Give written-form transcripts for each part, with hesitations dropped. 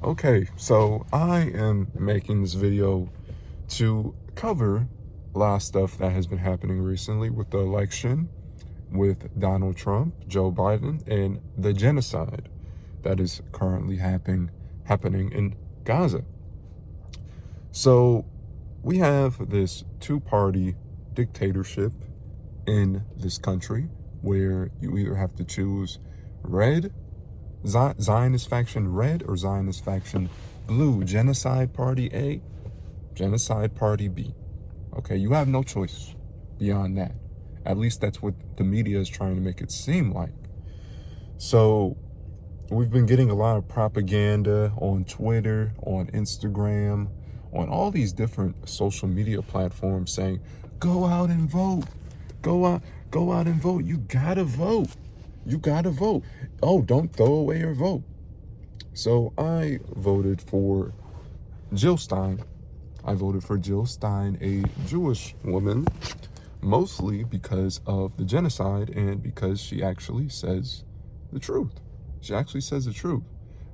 Okay, so I am making this video to cover a lot of stuff that has been happening recently with the election, with Donald Trump, Joe Biden, and the genocide that is currently happening in Gaza. So we have this two-party dictatorship in this country where you either have to choose red, Zionist faction red, or Zionist faction blue. Genocide party A, genocide party B. Okay, you have no choice beyond that. At least that's what the media is trying to make it seem like. So we've been getting a lot of propaganda on Twitter, on Instagram, on all these different social media platforms saying, go out and vote. Go out and vote. You gotta vote. You gotta vote. Oh, don't throw away your vote. So I voted for Jill Stein. I voted for Jill Stein, a Jewish woman, mostly because of the genocide and because she actually says the truth. She actually says the truth.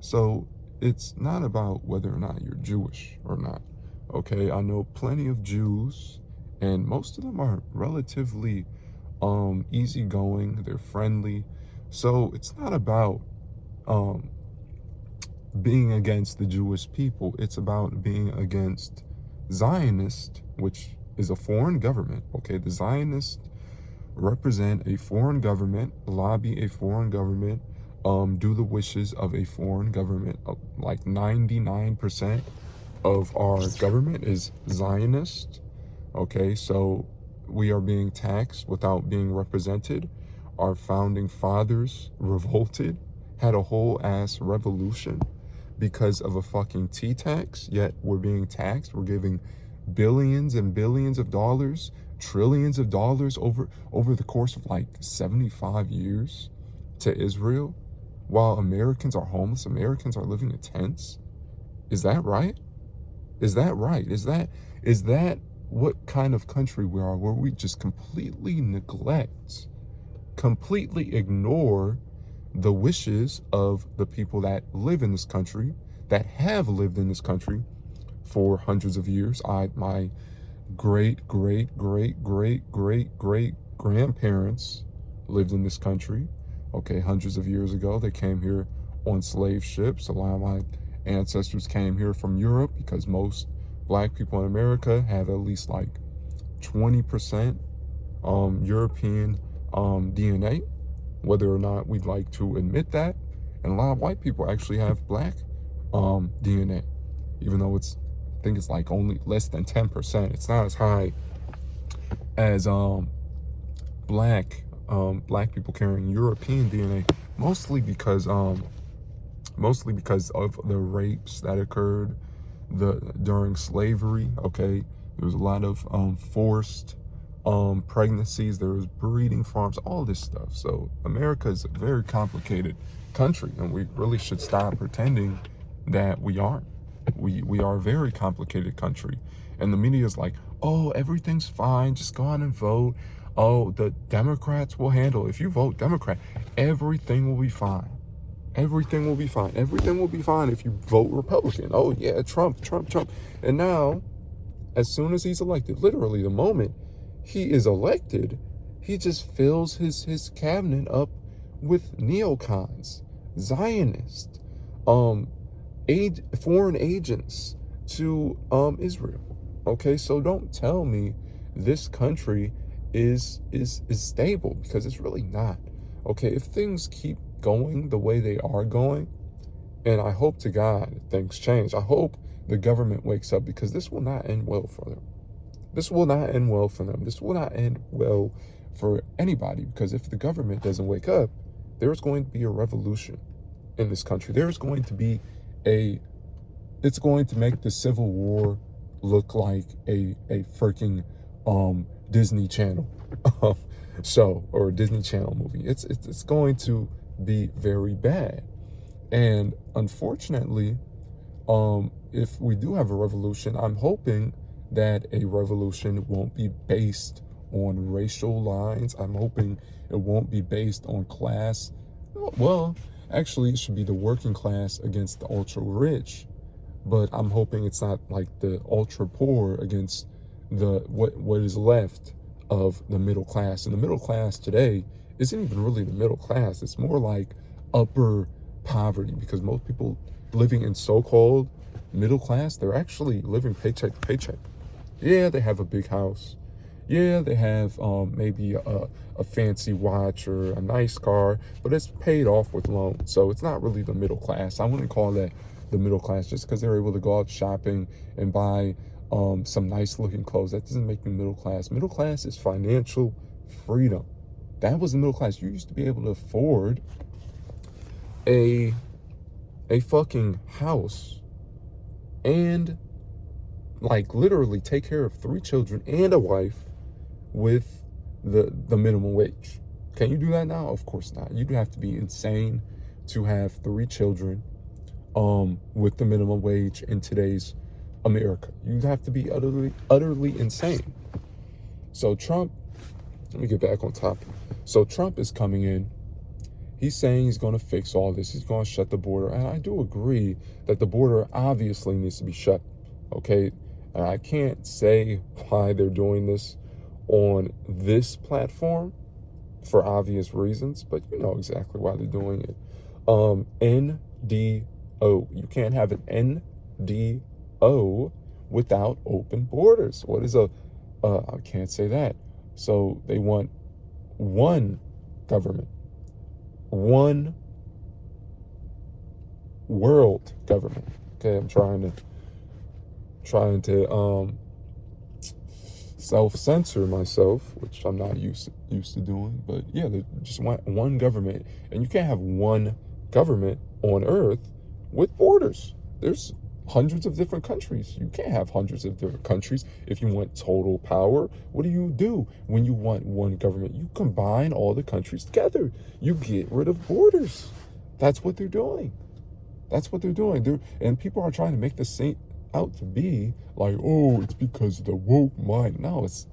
So it's not about whether or not you're Jewish or not. Okay, I know plenty of Jews, and most of them are relatively easygoing, they're friendly. So it's not about being against the Jewish people. It's about being against Zionist, which is a foreign government. Okay, the Zionists represent a foreign government, lobby a foreign government, do the wishes of a foreign government. Like 99% of our government is Zionist. Okay, so we are being taxed without being represented. Our founding fathers revolted, had a whole ass revolution because of a fucking T-tax, yet we're being taxed. We're giving billions and billions of dollars, trillions of dollars over the course of like 75 years to Israel, while Americans are homeless. Americans are living in tents. Is that right? Is that right? Is that what kind of country we are, where we just completely neglect, completely ignore the wishes of the people that live in this country, that have lived in this country for hundreds of years? My great grandparents lived in this country. Okay, hundreds of years ago, they came here on slave ships. A lot of my ancestors came here from Europe because most black people in America have at least like 20% European DNA, whether or not we'd like to admit that. And a lot of white people actually have black DNA, even though I think it's like only less than 10%. It's not as high as black people carrying European DNA, mostly because of the rapes that occurred during slavery. Okay, there was a lot of forced pregnancies, there was breeding farms, all this stuff. So America is a very complicated country, and we really should stop pretending that we aren't. We are a very complicated country, and the media is like, oh, everything's fine, just go out and vote. Oh, the Democrats will handle it. If you vote Democrat, everything will be fine. Everything will be fine. Everything will be fine if you vote Republican. Oh yeah, Trump. And now, as soon as he's elected, literally the moment he is elected, he just fills his cabinet up with neocons, Zionists, foreign agents to Israel. Okay, so don't tell me this country is stable, because it's really not. Okay, if things keep going the way they are going, and I hope to God things change. I hope the government wakes up, because this will not end well for them. This will not end well for them. This will not end well for anybody, because if the government doesn't wake up, there's going to be a revolution in this country. There's going to be it's going to make the Civil War look like a freaking Disney Channel show or a Disney Channel movie. It's going to be very bad. And unfortunately, if we do have a revolution, I'm hoping that a revolution won't be based on racial lines. I'm hoping it won't be based on class. Well, Actually, it should be the working class against the ultra rich, but I'm hoping it's not like the ultra poor against the what is left of the middle class. And the middle class today isn't even really the middle class. It's more like upper poverty, because most people living in so-called middle class, they're actually living paycheck to paycheck. Yeah, they have a big house. Yeah, they have maybe a fancy watch or a nice car, but it's paid off with loans. So it's not really the middle class. I wouldn't call that the middle class just because they're able to go out shopping and buy some nice looking clothes. That doesn't make them middle class. Middle class is financial freedom. That was the middle class. You used to be able to afford a fucking house and like literally take care of 3 children and a wife with the minimum wage. Can you do that now? Of course not. You'd have to be insane to have 3 children with the minimum wage in today's America. You'd have to be utterly insane. So Trump, let me get back on topic. So Trump is coming in. He's saying he's going to fix all this. He's going to shut the border. And I do agree that the border obviously needs to be shut. Okay. And I can't say why they're doing this on this platform for obvious reasons, but you know exactly why they're doing it. NDO. You can't have an NDO without open borders. What is I can't say that. So they want one government, one world government. Okay, I'm trying to self-censor myself, which I'm not used to doing. But yeah, they just want one government, and you can't have one government on Earth with borders. There's hundreds of different countries. You can't have hundreds of different countries if you want total power. What do when you want one government? You combine all the countries together. You get rid of borders. That's what they're doing. And people are trying to make this out to be like, oh, it's because of the woke mind. No, it's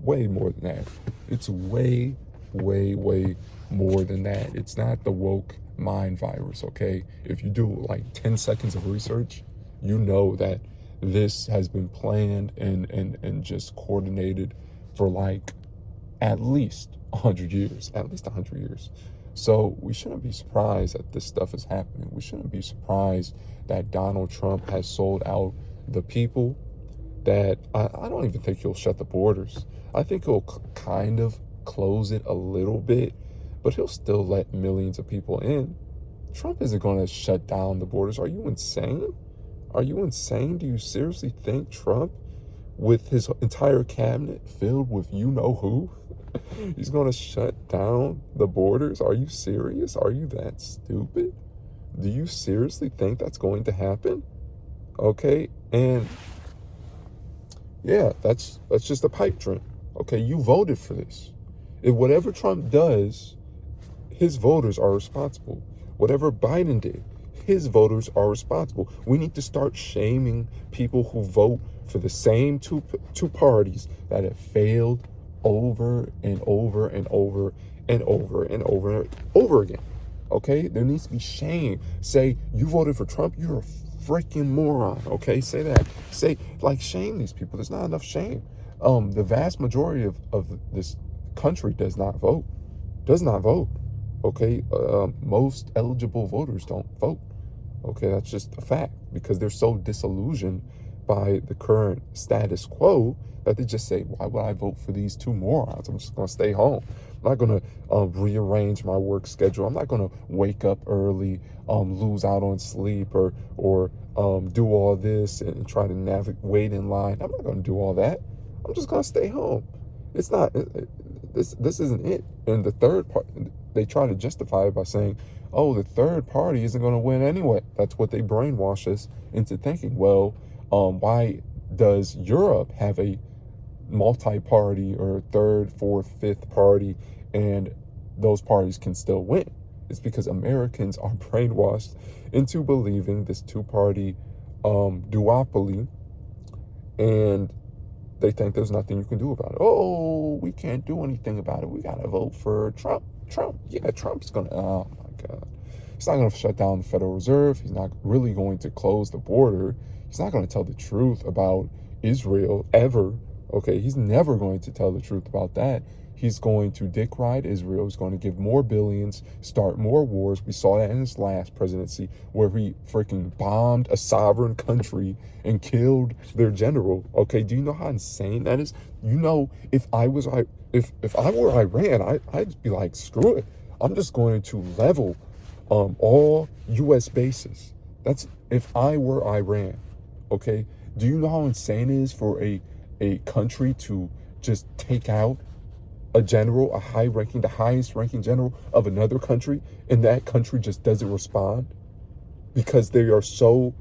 way more than that. It's way more than that. It's not the woke mind virus, okay? If you do like 10 seconds of research, you know that this has been planned and just coordinated for like at least 100 years. So we shouldn't be surprised that this stuff is happening. We shouldn't be surprised that Donald Trump has sold out the people, that I don't even think he'll shut the borders. I think he'll kind of close it a little bit, but he'll still let millions of people in. Trump isn't going to shut down the borders. Are you insane? Do you seriously think Trump, with his entire cabinet filled with you-know-who, he's going to shut down the borders? Are you serious? Are you that stupid? Do you seriously think that's going to happen? Okay, and yeah, that's just a pipe dream. Okay, you voted for this. If whatever Trump does, his voters are responsible. Whatever Biden did, his voters are responsible. We need to start shaming people who vote for the same two parties that have failed over and over and over and over and over and over again. Okay, there needs to be shame. Say, you voted for Trump, you're a freaking moron. Okay, say that. Shame these people. There's not enough shame. The vast majority of this country does not vote. Okay, most eligible voters don't vote. Okay, that's just a fact, because they're so disillusioned by the current status quo that they just say, why would I vote for these two morons? I'm just going to stay home. I'm not going to rearrange my work schedule. I'm not going to wake up early, lose out on sleep, or do all this and try to wait in line. I'm not going to do all that. I'm just going to stay home. It's not, this isn't it. And the third part, they try to justify it by saying, oh, the third party isn't going to win anyway. That's what they brainwash us into thinking. Well, why does Europe have a multi-party or third, fourth, fifth party, and those parties can still win? It's because Americans are brainwashed into believing this two-party duopoly, and they think there's nothing you can do about it. Oh, we can't do anything about it. We got to vote for Trump. Yeah, Trump's going to, oh my God. He's not going to shut down the Federal Reserve. He's not really going to close the border. He's not going to tell the truth about Israel ever. Okay, he's never going to tell the truth about that. He's going to dick ride Israel. He's going to give more billions, start more wars. We saw that in his last presidency, where he freaking bombed a sovereign country and killed their general. Okay, do you know how insane that is? You know, if I were Iran, I'd be like, screw it. I'm just going to level all U.S. bases. That's if I were Iran. Okay, do you know how insane it is for a country to just take out a general, the highest ranking general of another country, and that country just doesn't respond because they are so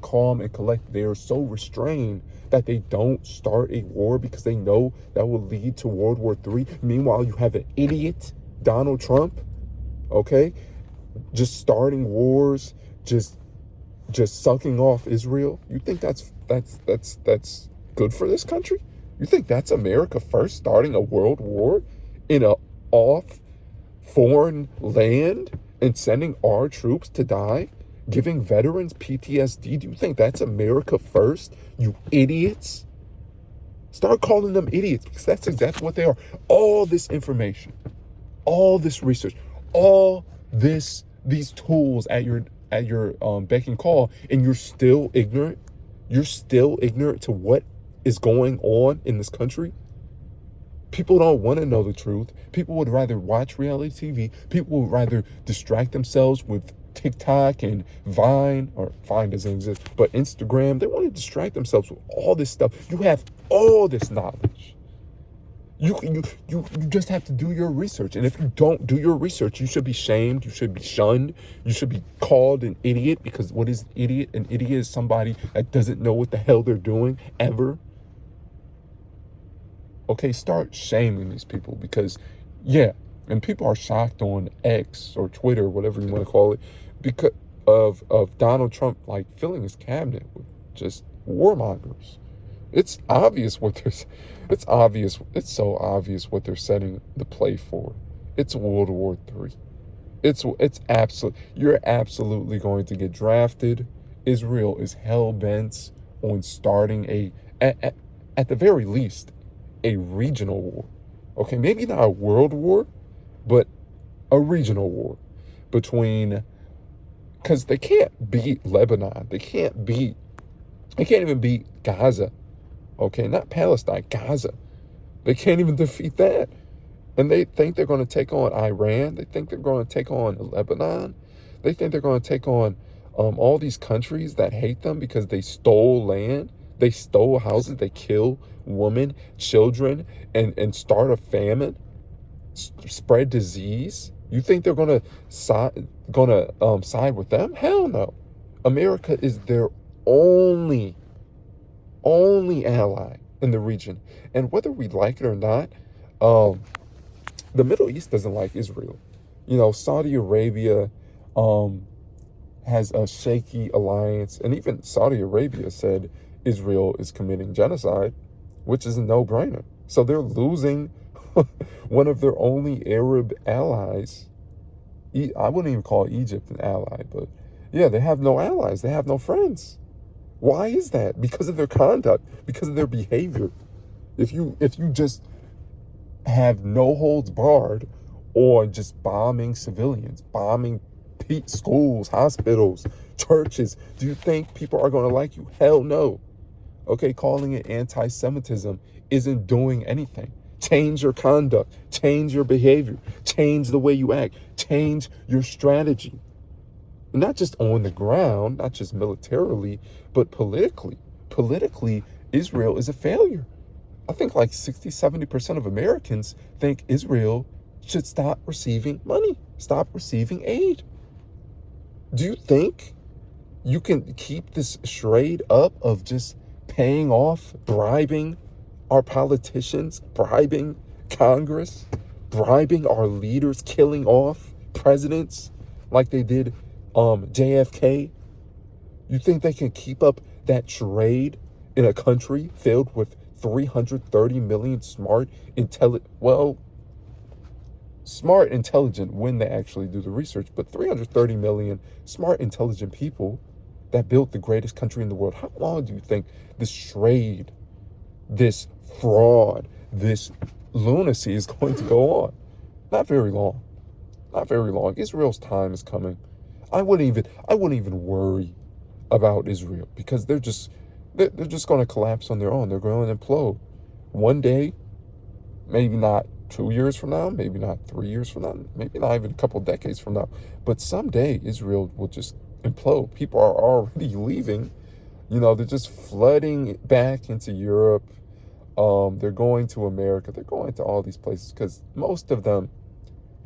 calm and collected. They are so restrained that they don't start a war because they know that will lead to World War III. Meanwhile, you have an idiot, Donald Trump, okay, just starting wars, just sucking off Israel. You think that's good for this country? You think that's America first starting a world war in a off foreign land and sending our troops to die, giving veterans PTSD? Do you think that's America first, you idiots? Start calling them idiots, because that's exactly what they are. All this information, all this research, all these tools at your beck and call, and you're still ignorant. You're still ignorant to what is going on in this country. People don't want to know the truth. People would rather watch reality TV. People would rather distract themselves with TikTok and Vine, or Vine doesn't exist, but Instagram. They want to distract themselves with all this stuff. You have all this knowledge. You just have to do your research. And if you don't do your research, you should be shamed. You should be shunned. You should be called an idiot, because what is an idiot? An idiot is somebody that doesn't know what the hell they're doing ever. Okay, start shaming these people, because, yeah, and people are shocked on X or Twitter, whatever you want to call it, because of Donald Trump, like, filling his cabinet with just warmongers. It's obvious what it's so obvious what they're setting the play for. It's World War III. It's you're absolutely going to get drafted. Israel is hell-bent on starting at the very least, a regional war. Okay, maybe not a world war, but a regional war between, because they can't beat Lebanon. They can't even beat Gaza. Okay, not Palestine, Gaza. They can't even defeat that. And they think they're going to take on Iran. They think they're going to take on Lebanon. They think they're going to take on all these countries that hate them because they stole land. They stole houses. They kill women, children, and start a famine, spread disease. You think they're going to side with them? Hell no. America is their only ally in the region. And whether we like it or not, the Middle East doesn't like Israel. You know, Saudi Arabia has a shaky alliance, and even Saudi Arabia said Israel is committing genocide, which is a no-brainer. So they're losing one of their only Arab allies. I wouldn't even call Egypt an ally, but yeah, they have no allies. They have no friends. Why is that? Because of their conduct, because of their behavior. If you just have no holds barred on just bombing civilians, bombing schools, hospitals, churches, do you think people are going to like you? Hell no. Okay, calling it anti-Semitism isn't doing anything. Change your conduct, change your behavior, change the way you act, change your strategy. Not just on the ground, not just militarily, but politically. Politically, Israel is a failure. I think like 60-70% of Americans think Israel should stop receiving money, stop receiving aid. Do you think you can keep this charade up of just paying off, bribing our politicians, bribing Congress, bribing our leaders, killing off presidents like they did JFK? You think they can keep up that charade in a country filled with 330 million smart, well, smart, intelligent when they actually do the research, but 330 million smart, intelligent people that built the greatest country in the world. How long do you think this trade, this fraud, this lunacy is going to go on? Not very long. Not very long. Israel's time is coming. I wouldn't even worry about Israel, because they're just going to collapse on their own. They're going to implode. One day, maybe not 2 years from now, maybe not 3 years from now, maybe not even a couple decades from now, but someday Israel will just implode. People are already leaving. They're just flooding back into Europe. They're going to America. They're going to all these places because most of them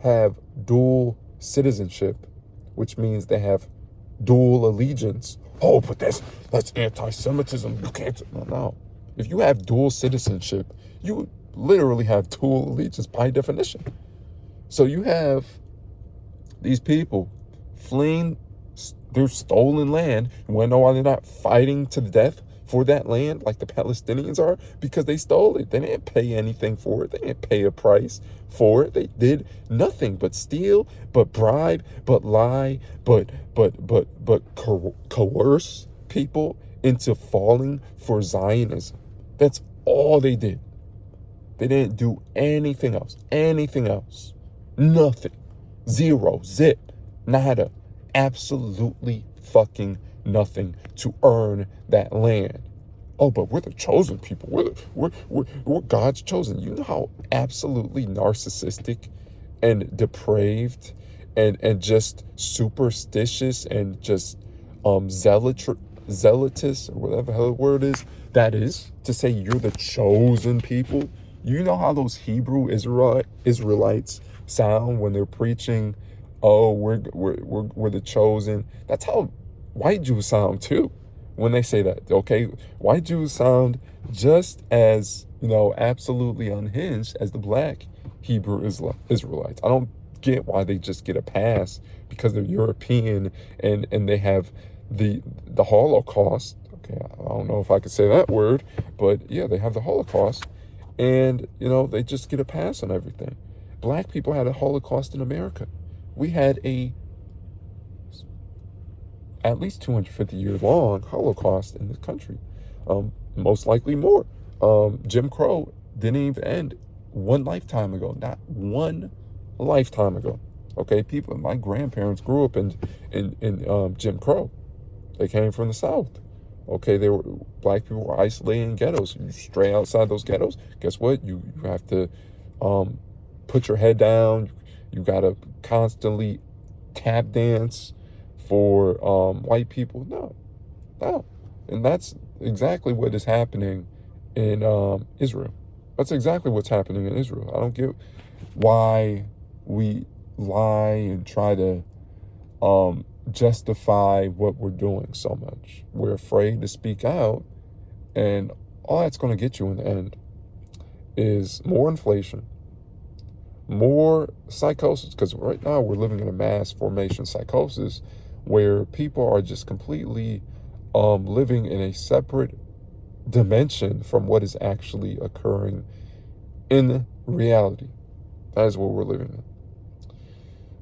have dual citizenship, which means they have dual allegiance. Oh, but that's anti-Semitism. You can't. No. If you have dual citizenship, you literally have dual allegiance by definition. So you have these people fleeing their stolen land. You want to know why they're not fighting to the death for that land like the Palestinians are? Because they stole it. They didn't pay anything for it. They didn't pay a price for it. They did nothing but steal, but bribe, but lie, but coerce people into falling for Zionism. That's all they did. They didn't do anything else. Nothing. Zero. Zip. Nada. Absolutely fucking nothing to earn that land. Oh, but we're the chosen people. We're God's chosen. You know how absolutely narcissistic and depraved and just superstitious and just zealotous, or whatever the hell the word is, that is, to say you're the chosen people. You know how those Hebrew Israelites sound when they're preaching, oh, we're the chosen. That's how white Jews sound too when they say that. Okay, white Jews sound just as, absolutely unhinged as the black Hebrew Israelites. I don't get why they just get a pass because they're European and they have the Holocaust. Okay, I don't know if I could say that word, but yeah, they have the Holocaust, and they just get a pass on everything. Black people had a Holocaust in America. We had a at least 250-year long Holocaust in this country. Most likely more. Jim Crow didn't even end one lifetime ago. Not one lifetime ago. Okay, my grandparents grew up in Jim Crow. They came from the South. Okay, black people were isolated in ghettos. You stray outside those ghettos, guess what? You have to put your head down. You gotta constantly tap dance for white people. No. And that's exactly what is happening in Israel. That's exactly what's happening in Israel. I don't get why we lie and try to justify what we're doing so much. We're afraid to speak out, and all that's going to get you in the end is more inflation, more psychosis, because right now we're living in a mass formation psychosis where people are just completely living in a separate dimension from what is actually occurring in reality. That is what we're living in.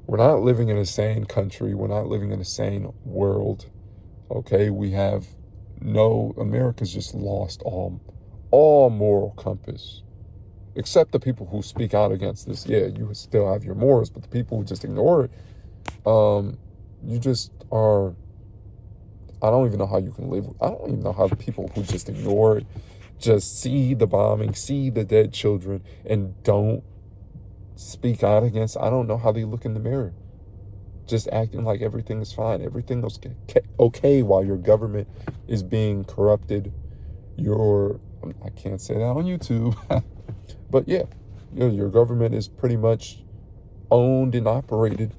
We're not living in a sane country. We're not living in a sane world. Okay, America's just lost all moral compass. Except the people who speak out against this. Yeah, you still have your morals, but the people who just ignore it, you just are, I don't even know how you can live. I don't even know how the people who just ignore it, just see the bombing, see the dead children, and don't speak out against. I don't know how they look in the mirror, just acting like everything is fine, everything is okay while your government is being corrupted. I can't say that on YouTube, but yeah, your government is pretty much owned and operated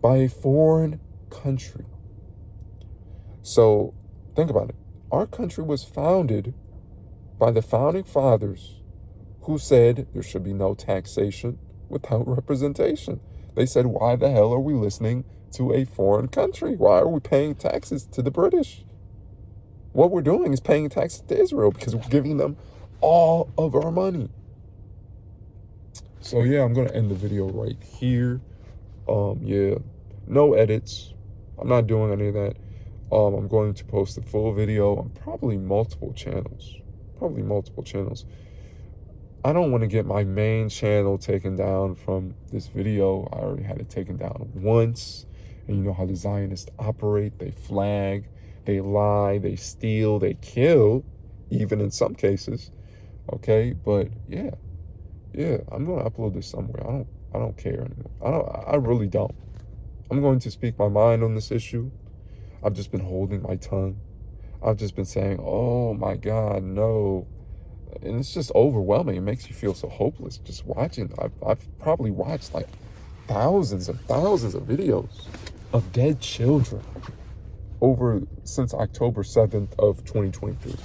by a foreign country. So think about it. Our country was founded by the founding fathers, who said there should be no taxation without representation. They said, why the hell are we listening to a foreign country? Why are we paying taxes to the British? What we're doing is paying taxes to Israel because we're giving them all of our money. So yeah, I'm gonna end the video right here. Yeah, no edits. I'm not doing any of that. I'm going to post a full video on probably multiple channels. Probably multiple channels. I don't want to get my main channel taken down from this video. I already had it taken down once. And you know how the Zionists operate. They flag, they lie, they steal, they kill, even in some cases. Okay, but yeah, I'm gonna upload this somewhere. I don't care anymore. I really don't. I'm going to speak my mind on this issue. I've just been holding my tongue. I've just been saying, oh my God, no. And it's just overwhelming. It makes you feel so hopeless just watching. I've probably watched like thousands and thousands of videos of dead children over since October 7th of 2023.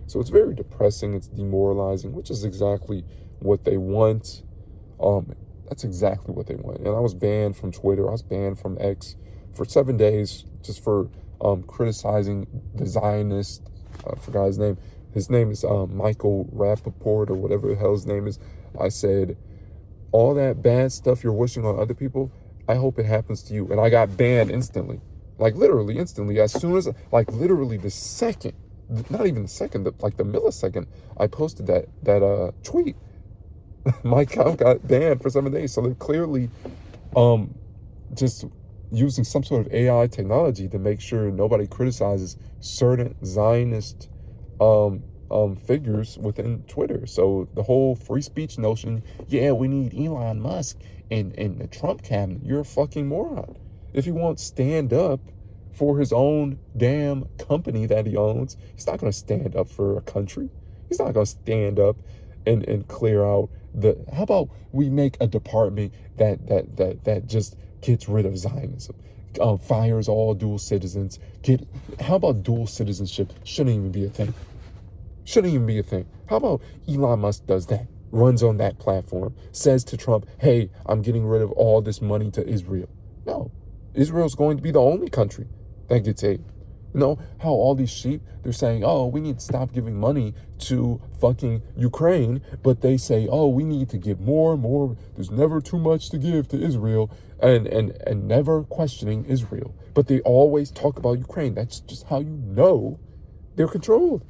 So it's very depressing. It's demoralizing, which is exactly what they want. That's exactly what they want. And I was banned from Twitter. I was banned from X for 7 days just for criticizing the Zionist. I forgot his name. His name is Michael Rappaport or whatever the hell his name is. I said, all that bad stuff you're wishing on other people, I hope it happens to you. And I got banned instantly. Like literally instantly. As soon as, like literally the second, not even the second, like the millisecond I posted that tweet, my account got banned for 7 days. So they're clearly just using some sort of AI technology to make sure nobody criticizes certain Zionist figures within Twitter. So the whole free speech notion, yeah, we need Elon Musk and the Trump cabinet. You're a fucking moron. If he won't stand up for his own damn company that he owns, he's not going to stand up for a country. He's not going to stand up and clear out how about we make a department that just gets rid of Zionism, fires all dual citizens. How about dual citizenship shouldn't even be a thing? Shouldn't even be a thing. How about Elon Musk does that, runs on that platform, says to Trump, hey, I'm getting rid of all this money to Israel. No, Israel's going to be the only country that gets aid. You know how all these sheep, they're saying, oh, we need to stop giving money to fucking Ukraine, but they say, oh, we need to give more and more. There's never too much to give to Israel, and never questioning Israel. But they always talk about Ukraine. That's just how you know they're controlled.